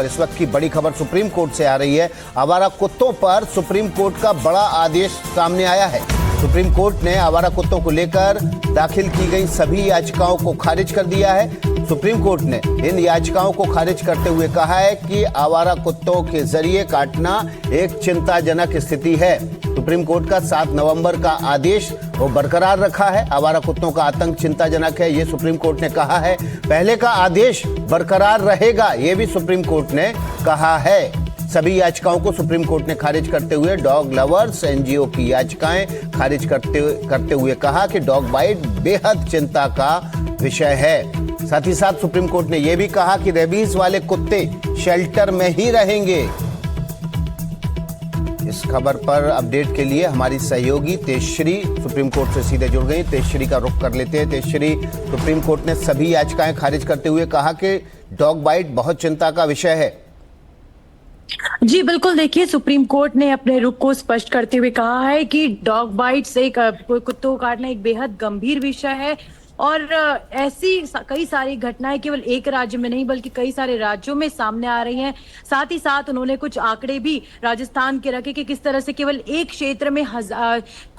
इस वक्त की बड़ी खबर सुप्रीम कोर्ट से आ रही है। आवारा कुत्तों पर सुप्रीम कोर्ट का बड़ा आदेश सामने आया है। सुप्रीम कोर्ट ने आवारा कुत्तों को लेकर दाखिल की गई सभी याचिकाओं को खारिज कर दिया है। सुप्रीम कोर्ट ने इन याचिकाओं को खारिज करते हुए कहा है कि आवारा कुत्तों के जरिए काटना एक चिंताजनक स्थिति है। सुप्रीम कोर्ट का 7 नवंबर का आदेश वो बरकरार रखा है। आवारा कुत्तों का आतंक चिंताजनक है, ये सुप्रीम कोर्ट ने कहा है। पहले का आदेश बरकरार रहेगा, ये भी सुप्रीम कोर्ट ने कहा है। सभी याचिकाओं को सुप्रीम कोर्ट ने खारिज करते हुए डॉग लवर्स एनजीओ की याचिकाएं खारिज करते हुए कहा कि डॉग बाइट बेहद चिंता का विषय है। साथ ही साथ सुप्रीम कोर्ट ने यह भी कहा कि रेबीज वाले कुत्ते शेल्टर में ही रहेंगे। इस खबर पर अपडेट के लिए हमारी सहयोगी तेजश्री सुप्रीम कोर्ट से सीधे जुड़ गई। तेजश्री का रुख कर लेते हैं। तेजश्री, सुप्रीम कोर्ट ने सभी याचिकाएं खारिज करते हुए कहा कि डॉग बाइट बहुत चिंता का विषय है। जी बिल्कुल, देखिए सुप्रीम कोर्ट ने अपने रुख को स्पष्ट करते हुए कहा है कि डॉग बाइट से कुत्तों को काटना एक बेहद गंभीर विषय है और ऐसी कई सारी घटनाएं केवल एक राज्य में नहीं बल्कि कई सारे राज्यों में सामने आ रही हैं। साथ ही साथ उन्होंने कुछ आंकड़े भी राजस्थान के रखे कि किस तरह से केवल एक क्षेत्र में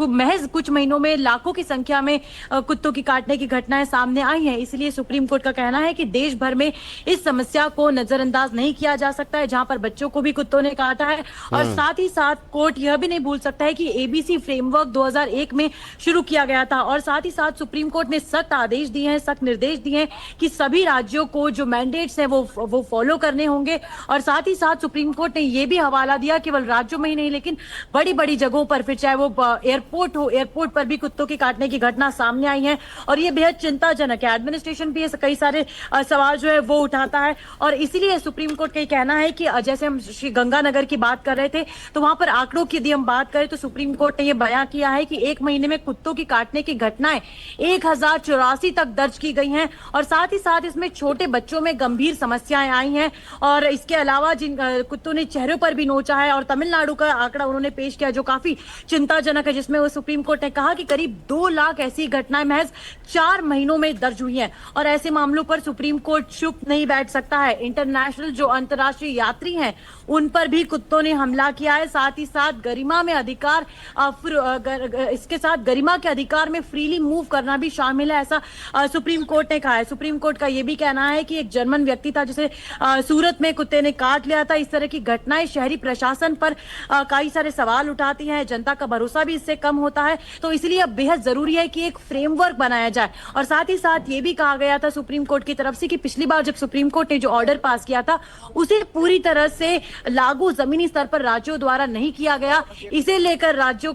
महज कुछ महीनों में लाखों की संख्या में कुत्तों की काटने की घटनाएं सामने आई हैं। इसलिए सुप्रीम कोर्ट का कहना है कि देश भर में इस समस्या को नजरअंदाज नहीं किया जा सकता है, जहां पर बच्चों को भी कुत्तों ने काटा है। और साथ ही साथ कोर्ट यह भी नहीं भूल सकता है कि एबीसी फ्रेमवर्क 2001 में शुरू किया गया था और साथ ही साथ सुप्रीम कोर्ट ने सख्त आदेश दिए हैं, सख्त निर्देश दिए हैं कि सभी राज्यों को जो मैंडेट्स हैं वो फॉलो करने होंगे। और साथ ही साथ सुप्रीम कोर्ट ने यह भी हवाला दिया केवल राज्यों में ही नहीं लेकिन बड़ी बड़ी जगहों पर, फिर चाहे वो एयरपोर्ट हो, एयरपोर्ट पर भी कुत्तों की काटने की घटना सामने आई है और ये बेहद चिंताजनक है। एडमिनिस्ट्रेशन भी कई सारे सवाल जो है वो उठाता है और इसीलिए सुप्रीम कोर्ट का ये कहना है कि जैसे हम श्री गंगानगर की बात कर रहे थे तो वहां पर आंकड़ों की यदि हम बात करें तो सुप्रीम कोर्ट ने यह बयां किया है कि एक महीने में कुत्तों की काटने की घटनाएं 1084 तक दर्ज की गई हैं और साथ ही साथ इसमें छोटे बच्चों में गंभीर समस्याएं आई हैं। और इसके अलावा जिन कुत्तों ने चेहरों पर भी नोचा है और तमिलनाडु का आंकड़ा उन्होंने पेश किया जो काफी चिंताजनक है, जिसमें वो सुप्रीम कोर्ट ने कहा कि करीब 2 लाख ऐसी घटनाएं महज 4 महीनों में दर्ज हुई हैं और ऐसे मामलों पर सुप्रीम कोर्ट चुप नहीं बैठ सकता है। इंटरनेशनल जो अंतर्राष्ट्रीय यात्री हैं उन पर भी कुत्तों ने हमला किया है। साथ ही साथ गरिमा में अधिकार, इसके साथ गरिमा के अधिकार में फ्रीली मूव करना भी शामिल है, ऐसा सुप्रीम कोर्ट ने कहा है। सुप्रीम कोर्ट का यह भी कहना है कि एक जर्मन व्यक्ति था जिसे सूरत में कुत्ते ने काट लिया था। इस तरह की घटनाएं शहरी प्रशासन पर कई सारे सवाल उठाती हैं, जनता का भरोसा भी इससे कम होता है। तो इसलिए अब बेहद जरूरी है कि एक फ्रेमवर्क बनाया जाए। और साथ ही साथ ये भी कहा गया था सुप्रीम कोर्ट की तरफ से कि पिछली बार जब सुप्रीम कोर्ट ने जो ऑर्डर पास किया था उसे पूरी तरह से लागू जमीनी स्तर पर राज्यों द्वारा नहीं किया गया। इसे लेकर राज्यों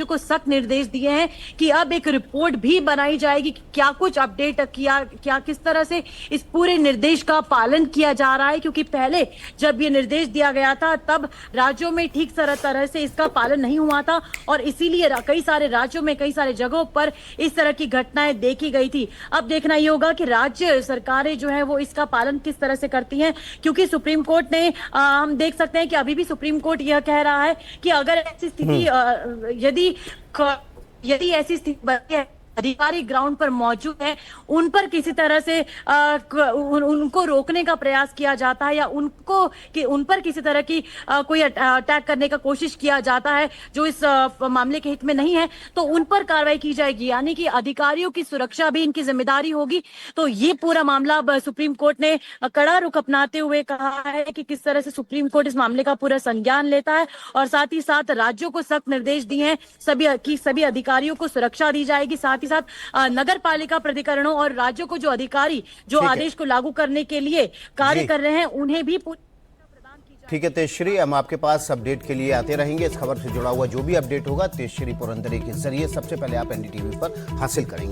को सख्त निर्देश दिए हैं कि अब एक रिपोर्ट भी बनाई जाएगी कि क्या कुछ अपडेट क्या किस तरह से इस पूरे निर्देश का पालन किया जा रहा है, क्योंकि पहले जब ये निर्देश दिया गया था तब राज्यों में ठीक तरह से इसका पालन नहीं हुआ था और इसीलिए कई सारे राज्यों में कई सारे जगहों पर इस तरह की घटनाएं देखी गई थी। अब देखना ये होगा कि राज्य सरकारें जो है वो इसका पालन किस तरह से करती हैं, क्योंकि सुप्रीम कोर्ट ने हम देख सकते हैं कि अभी भी सुप्रीम कोर्ट यह कह रहा है कि अगर ऐसी स्थिति यदि ऐसी स्थिति बनती है, अधिकारी ग्राउंड पर मौजूद हैं, उन पर किसी तरह से उनको रोकने का प्रयास किया जाता है या उन पर किसी तरह की कोई अटैक करने का कोशिश किया जाता है जो इस मामले के हित में नहीं है, तो उन पर कार्रवाई की जाएगी। यानी कि अधिकारियों की सुरक्षा भी इनकी जिम्मेदारी होगी। तो ये पूरा मामला अब सुप्रीम कोर्ट ने कड़ा रुख अपनाते हुए कहा है कि किस तरह से सुप्रीम कोर्ट इस मामले का पूरा संज्ञान लेता है और साथ ही साथ राज्यों को सख्त निर्देश दिए हैं सभी अधिकारियों को सुरक्षा दी जाएगी। साथ ही साथ नगर पालिका प्राधिकरणों और राज्यों को जो अधिकारी जो आदेश को लागू करने के लिए कार्य कर रहे हैं उन्हें भी प्रदान की जाए। ठीक है तेजश्री, हम आपके पास अपडेट के लिए आते रहेंगे। इस खबर से जुड़ा हुआ जो भी अपडेट होगा तेजश्री पुरंदरे के जरिए सबसे पहले आप एनडीटीवी पर हासिल करेंगे।